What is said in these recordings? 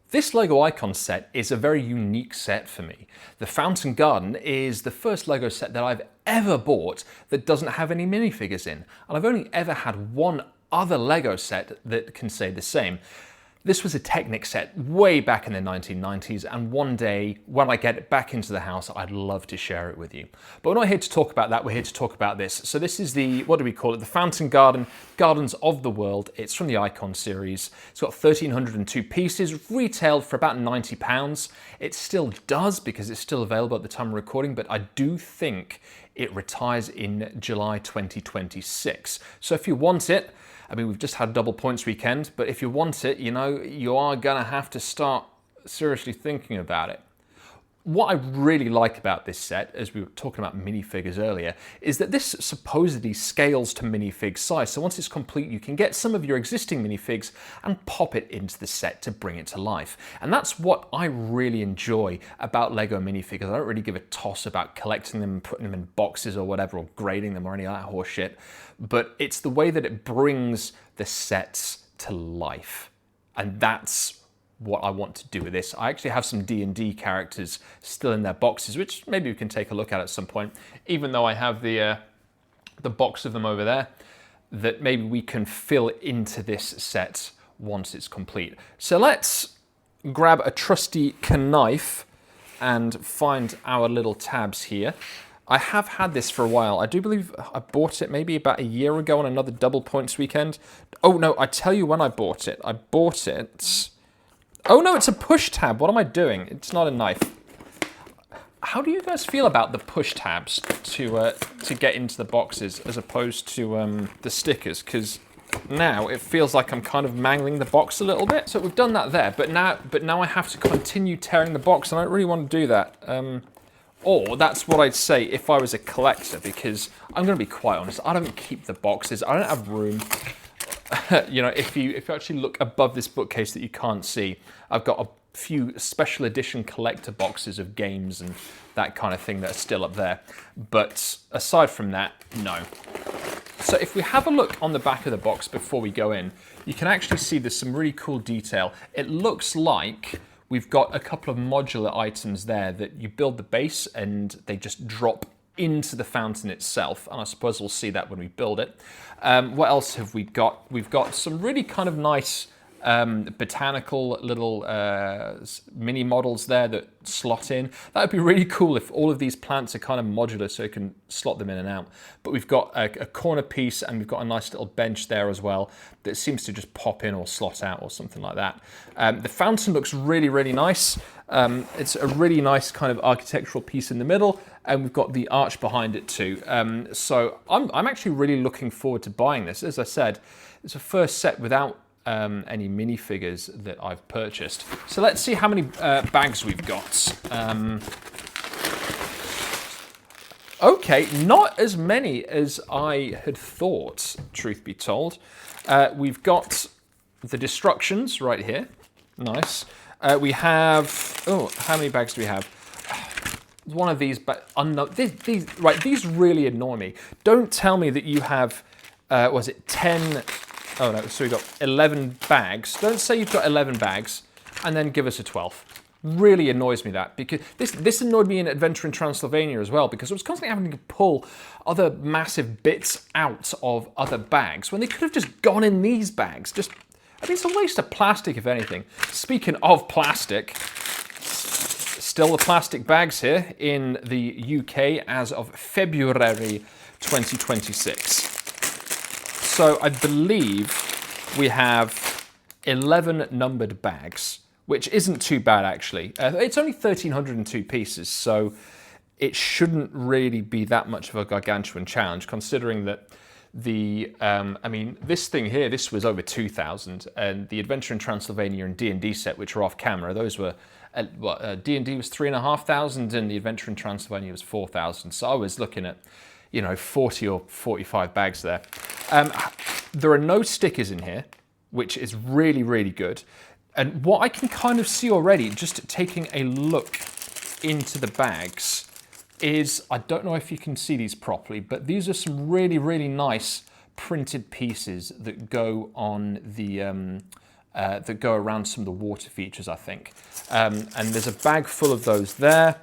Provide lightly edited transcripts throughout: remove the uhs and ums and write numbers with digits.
This LEGO Icon set is a very unique set for me. The Fountain Garden is the first LEGO set that I've ever bought that doesn't have any minifigures in. And I've only ever had one other LEGO set that can say the same. This was a Technic set way back in the 1990s, and one day when I get it back into the house, I'd love to share it with you. But we're not here to talk about that, we're here to talk about this. So this is the, what do we call it? The Fountain Garden, Gardens of the World. It's from the Icon series. It's got 1,302 pieces, retailed for about £90. It still does because it's still available at the time of recording, but I do think it retires in July 2026. So if you want it, I mean, we've just had double points weekend, but if you want it, you know, you are gonna have to start seriously thinking about it. What I really like about this set, as we were talking about minifigures earlier, is that this supposedly scales to minifig size. So once it's complete, you can get some of your existing minifigs and pop it into the set to bring it to life. And that's what I really enjoy about LEGO minifigures. I don't really give a toss about collecting them and putting them in boxes or whatever, or grading them or any of that horse shit. But it's the way that it brings the sets to life. And that's what I want to do with this. I actually have some D&D characters still in their boxes, which maybe we can take a look at some point, even though I have the box of them over there, that maybe we can fill into this set once it's complete. So let's grab a trusty knife and find our little tabs here. I have had this for a while. I do believe I bought it maybe about a year ago on another double points weekend. Oh no, I tell you when I bought it. I bought it... Oh no, it's a push tab. What am I doing? It's not a knife. How do you guys feel about the push tabs to get into the boxes as opposed to the stickers? Because now it feels like I'm kind of mangling the box a little bit. So we've done that there, but now I have to continue tearing the box, and I don't really want to do that. Or that's what I'd say if I was a collector, because I'm going to be quite honest, I don't keep the boxes. I don't have room. You know, if you actually look above this bookcase that you can't see, I've got a few special edition collector boxes of games and that kind of thing that are still up there. But aside from that, no. So if we have a look on the back of the box before we go in, you can actually see there's some really cool detail. It looks like we've got a couple of modular items there that you build the base and they just drop into the fountain itself, and I suppose we'll see that when we build it. What else have we got? We've got some really kind of nice botanical little mini models there that slot in. That would be really cool if all of these plants are kind of modular so you can slot them in and out. But we've got a corner piece and we've got a nice little bench there as well that seems to just pop in or slot out or something like that. The fountain looks really, really nice. It's a really nice kind of architectural piece in the middle, and we've got the arch behind it too. So I'm actually really looking forward to buying this. As I said, it's a first set without any minifigures that I've purchased. So let's see how many bags we've got. Okay, not as many as I had thought, truth be told. We've got the destructions right here. Nice. We have, oh, how many bags do we have? One of these, but these really annoy me. Don't tell me that you have, was it 10, oh no, so we've got 11 bags. Don't say you've got 11 bags and then give us a 12th. Really annoys me that, because this annoyed me in Adventure in Transylvania as well, because I was constantly having to pull other massive bits out of other bags when they could have just gone in these bags. I mean, it's a waste of plastic, if anything. Speaking of plastic, still the plastic bags here in the UK as of February 2026. So I believe we have 11 numbered bags, which isn't too bad actually. It's only 1,302 pieces, so it shouldn't really be that much of a gargantuan challenge, considering that I mean, this thing here, this was over 2,000, and the Adventure in Transylvania and D&D set, which are off camera, those were, D&D was 3,500 and the Adventure in Transylvania was 4,000. So I was looking at, you know, 40 or 45 bags there. There are no stickers in here, which is really, really good. And what I can kind of see already, just taking a look into the bags, is, I don't know if you can see these properly, but these are some really, really nice printed pieces that go on the that go around some of the water features, I think. And there's a bag full of those there.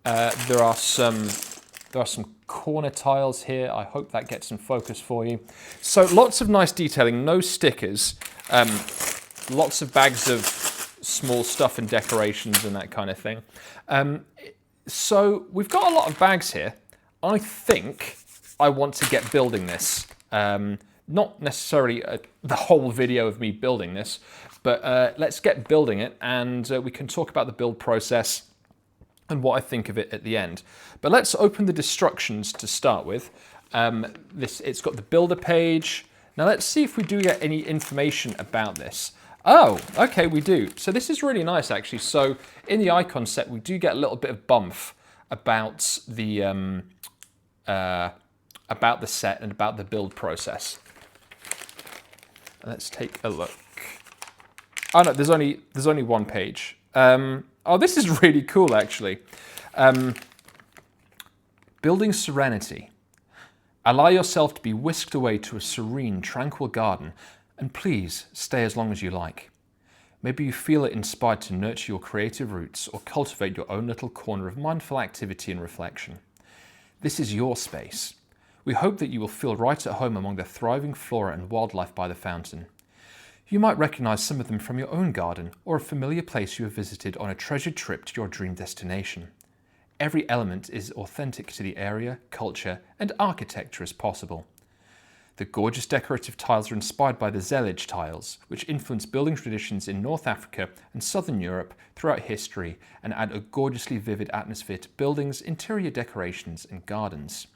There are some corner tiles here. I hope that gets in focus for you. So lots of nice detailing, no stickers, lots of bags of small stuff and decorations and that kind of thing. So we've got a lot of bags here. I think I want to get building this. Not necessarily the whole video of me building this, but let's get building it, and we can talk about the build process and what I think of it at the end. But let's open the instructions to start with. It's got the builder page. Now let's see if we do get any information about this. Oh, okay, we do. So this is really nice, actually. So in the icon set, we do get a little bit of bump about the set and about the build process. Let's take a look. Oh no, there's only one page. Oh, this is really cool, actually. Building serenity. Allow yourself to be whisked away to a serene, tranquil garden, and please stay as long as you like. Maybe you feel it inspired to nurture your creative roots or cultivate your own little corner of mindful activity and reflection. This is your space. We hope that you will feel right at home among the thriving flora and wildlife by the fountain. You might recognize some of them from your own garden or a familiar place you have visited on a treasured trip to your dream destination. Every element is authentic to the area, culture, and architecture as possible. The gorgeous decorative tiles are inspired by the Zelig tiles, which influenced building traditions in North Africa and Southern Europe throughout history and add a gorgeously vivid atmosphere to buildings, interior decorations, and gardens.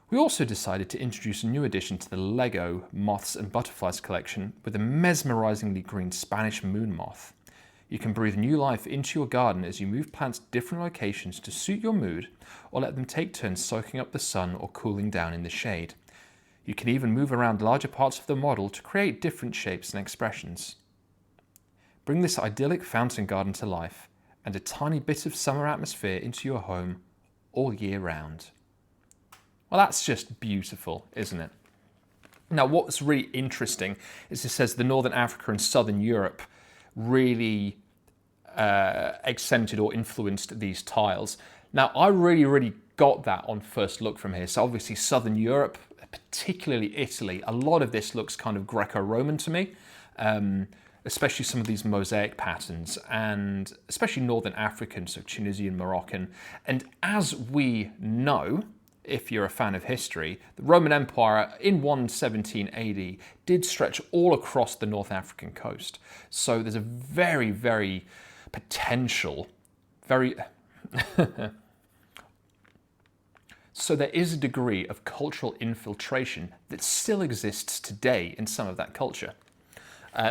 We also decided to introduce a new addition to the Lego Moths and Butterflies collection with a mesmerizingly green Spanish moon moth. You can breathe new life into your garden as you move plants to different locations to suit your mood, or let them take turns soaking up the sun or cooling down in the shade. You can even move around larger parts of the model to create different shapes and expressions. Bring this idyllic fountain garden to life and a tiny bit of summer atmosphere into your home all year round. Well, that's just beautiful, isn't it? Now, what's really interesting is it says the Northern Africa and Southern Europe really accented or influenced these tiles. Now, I really got that on first look from here. So obviously Southern Europe, particularly Italy, a lot of this looks kind of Greco-Roman to me, especially some of these mosaic patterns, and especially Northern African, so Tunisian, Moroccan. And as we know, if you're a fan of history, the Roman Empire in 117 AD did stretch all across the North African coast. So there's a very potential, so there is a degree of cultural infiltration that still exists today in some of that culture.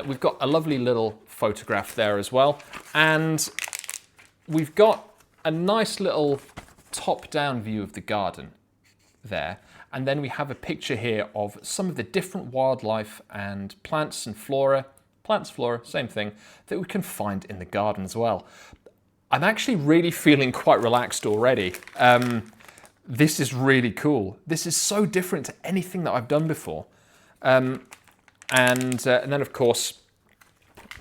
We've got a lovely little photograph there as well, and we've got a nice little top-down view of the garden there, and then we have a picture here of some of the different wildlife and plants and flora, same thing, that we can find in the garden as well. I'm actually really feeling quite relaxed already. This is really cool. This is so different to anything that I've done before. And then of course,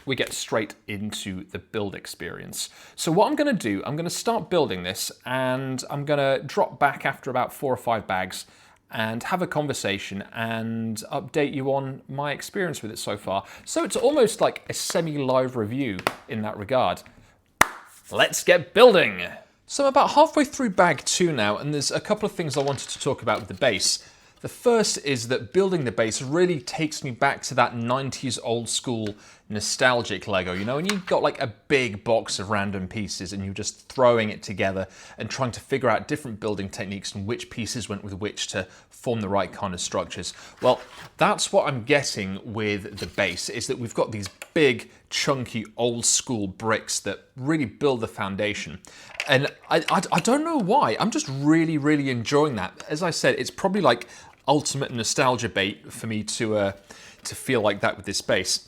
we get straight into the build experience. So what I'm going to do, I'm going to start building this, and I'm going to drop back after about 4 or 5 bags and have a conversation and update you on my experience with it so far. So it's almost like a semi-live review in that regard. Let's get building. So I'm about halfway through bag 2 now, and there's a couple of things I wanted to talk about with the base. The first is that building the base really takes me back to that 90s old school nostalgic Lego, you know, and you've got like a big box of random pieces and you're just throwing it together and trying to figure out different building techniques and which pieces went with which to form the right kind of structures. Well, that's what I'm getting with the base, is that we've got these big, chunky, old school bricks that really build the foundation. And I don't know why, I'm just really enjoying that. As I said, it's probably like ultimate nostalgia bait for me to feel like that with this base.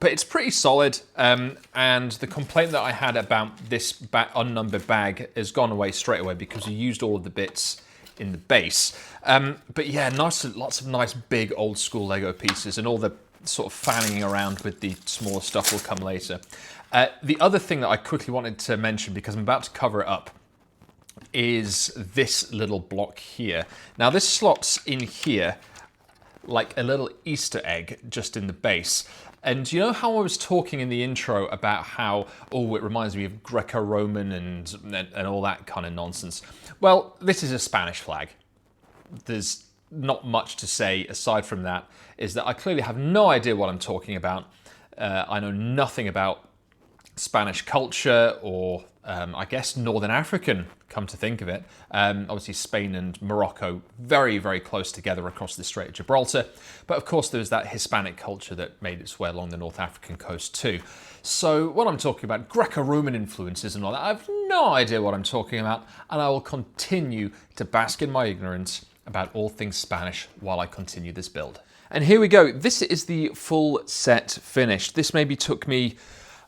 But it's pretty solid, and the complaint that I had about this unnumbered bag has gone away straight away because we used all of the bits in the base. But yeah, lots of nice big old school Lego pieces, and all the sort of fanning around with the smaller stuff will come later. The other thing that I quickly wanted to mention, because I'm about to cover it up, is this little block here. Now this slots in here like a little Easter egg just in the base. And you know how I was talking in the intro about how, oh, it reminds me of Greco-Roman and all that kind of nonsense? Well, this is a Spanish flag. There's not much to say aside from that, is that I clearly have no idea what I'm talking about. I know nothing about Spanish culture or I guess Northern African, come to think of it. Obviously Spain and Morocco very, very close together across the Strait of Gibraltar. But of course there's that Hispanic culture that made its way along the North African coast too. So what I'm talking about, Greco-Roman influences and all that, I have no idea what I'm talking about, and I will continue to bask in my ignorance about all things Spanish while I continue this build. And here we go. This is the full set finished. This maybe took me,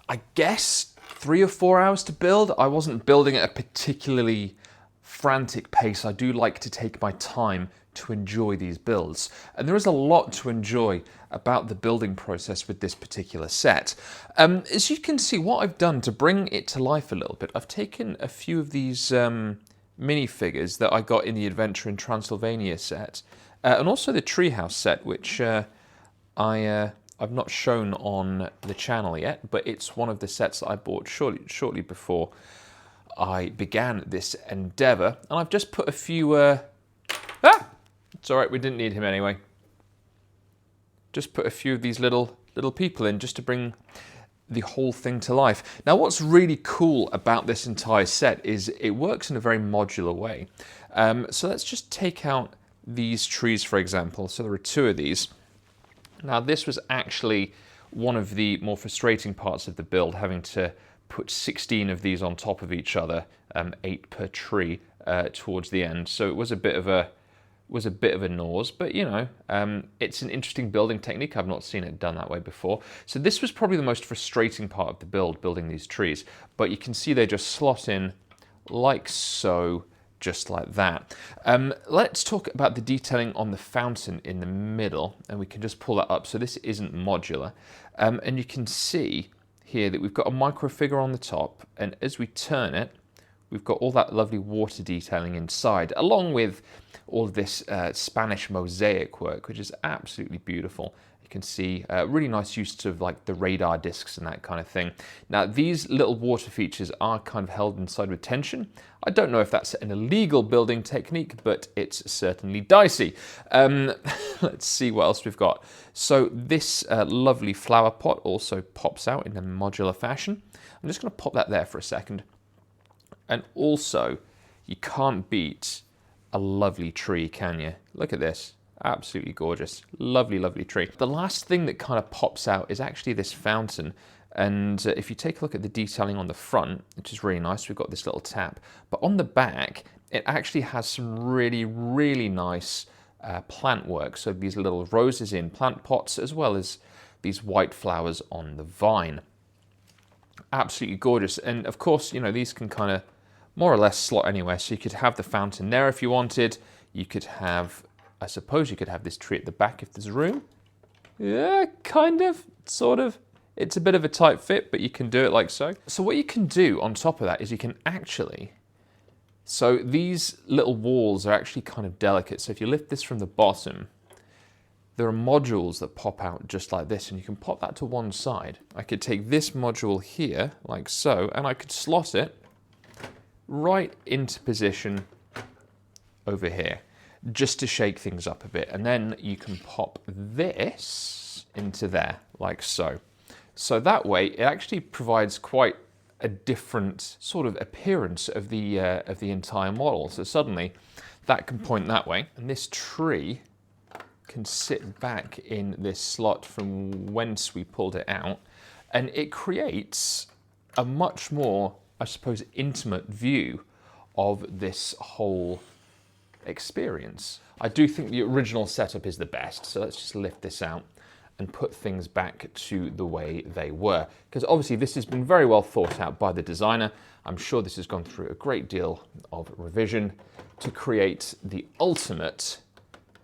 I guess, 3 or 4 hours to build. I wasn't building at a particularly frantic pace. I do like to take my time to enjoy these builds. And there is a lot to enjoy about the building process with this particular set. As you can see, what I've done to bring it to life a little bit, I've taken a few of these minifigures that I got in the Adventure in Transylvania set, and also the Treehouse set, which I've not shown on the channel yet, but it's one of the sets that I bought shortly before I began this endeavour. And I've just put a few... it's alright, we didn't need him anyway. Just put a few of these little people in just to bring the whole thing to life. Now what's really cool about this entire set is it works in a very modular way. So let's just take out these trees, for example. So there are 2 of these. Now this was actually one of the more frustrating parts of the build, having to put 16 of these on top of each other, 8 per tree towards the end. So it was a bit of a nose, but you know, it's an interesting building technique. I've not seen it done that way before. So this was probably the most frustrating part of the build, building these trees. But you can see they just slot in like so, just like that. Let's talk about the detailing on the fountain in the middle, and we can just pull that up. So this isn't modular. And you can see here that we've got a micro figure on the top, and as we turn it, we've got all that lovely water detailing inside, along with all of this Spanish mosaic work, which is absolutely beautiful. You can see really nice use of like the radar discs and that kind of thing. Now these little water features are kind of held inside with tension. I don't know if that's an illegal building technique, but it's certainly dicey. Let's see what else we've got. So this lovely flower pot also pops out in a modular fashion. I'm just going to pop that there for a second. And also, you can't beat a lovely tree, can you? Look at this. Absolutely gorgeous. Lovely, lovely tree. The last thing that kind of pops out is actually this fountain. And if you take a look at the detailing on the front, which is really nice, we've got this little tap. But on the back, it actually has some really, really nice plant work. So these little roses in plant pots, as well as these white flowers on the vine. Absolutely gorgeous. And of course, you know, these can kind of more or less slot anywhere. So you could have the fountain there if you wanted. You could have, I suppose you could have this tree at the back if there's room. Yeah, kind of, sort of. It's a bit of a tight fit, but you can do it like so. So what you can do on top of that is you can actually, so these little walls are actually kind of delicate. So if you lift this from the bottom, there are modules that pop out just like this, and you can pop that to one side. I could take this module here, like so, and I could slot it right into position over here, just to shake things up a bit. And then you can pop this into there, like so. So that way, it actually provides quite a different sort of appearance of the entire model. So suddenly, that can point that way, and this tree can sit back in this slot from whence we pulled it out, and it creates a much more, I suppose, intimate view of this whole experience. I do think the original setup is the best, so let's just lift this out and put things back to the way they were. Because obviously this has been very well thought out by the designer. I'm sure this has gone through a great deal of revision to create the ultimate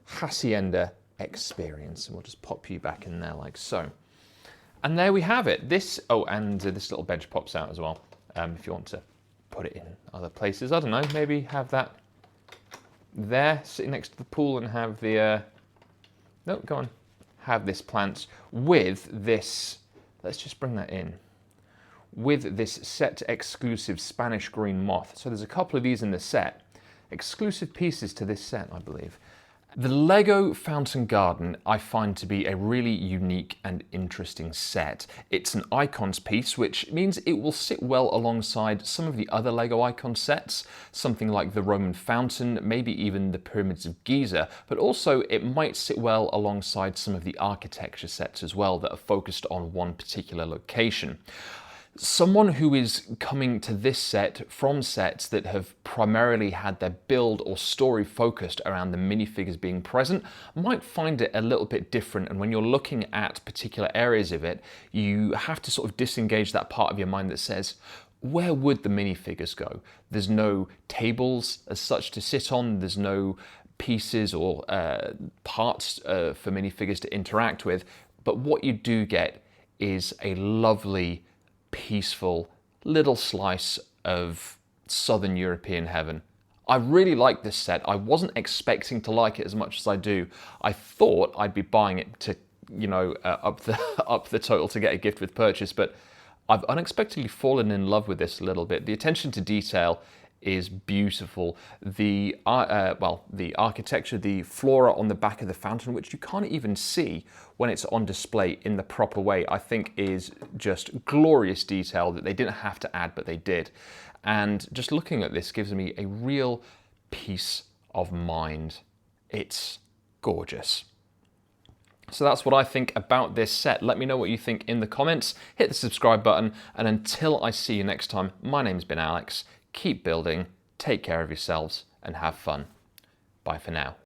Hacienda experience. And we'll just pop you back in there like so. And there we have it. This, oh, and this little bench pops out as well. If you want to put it in other places. I don't know, maybe have that there, sitting next to the pool, and have the, no, go on. Have this plant with this, let's just bring that in, with this set exclusive Spanish green moth. So there's a couple of these in the set, exclusive pieces to this set, I believe. The Lego Fountain Garden I find to be a really unique and interesting set. It's an icons piece, which means it will sit well alongside some of the other Lego icon sets, something like the Roman Fountain, maybe even the Pyramids of Giza, but also it might sit well alongside some of the architecture sets as well that are focused on one particular location. Someone who is coming to this set from sets that have primarily had their build or story focused around the minifigures being present might find it a little bit different, and when you're looking at particular areas of it, you have to sort of disengage that part of your mind that says, where would the minifigures go? There's no tables as such to sit on, there's no pieces or parts for minifigures to interact with, but what you do get is a lovely, peaceful little slice of Southern European heaven. I really like this set. I wasn't expecting to like it as much as I do. I thought I'd be buying it to, you know, up the total to get a gift with purchase, but I've unexpectedly fallen in love with this a little bit. The attention to detail is beautiful. The architecture, the flora on the back of the fountain, which you can't even see when it's on display in the proper way, I think is just glorious detail that they didn't have to add, but they did. And just looking at this gives me a real peace of mind. It's gorgeous. So that's what I think about this set. Let me know what you think in the comments. Hit the subscribe button, and until I see you next time, my name's been Alex. Keep building, take care of yourselves, and have fun. Bye for now.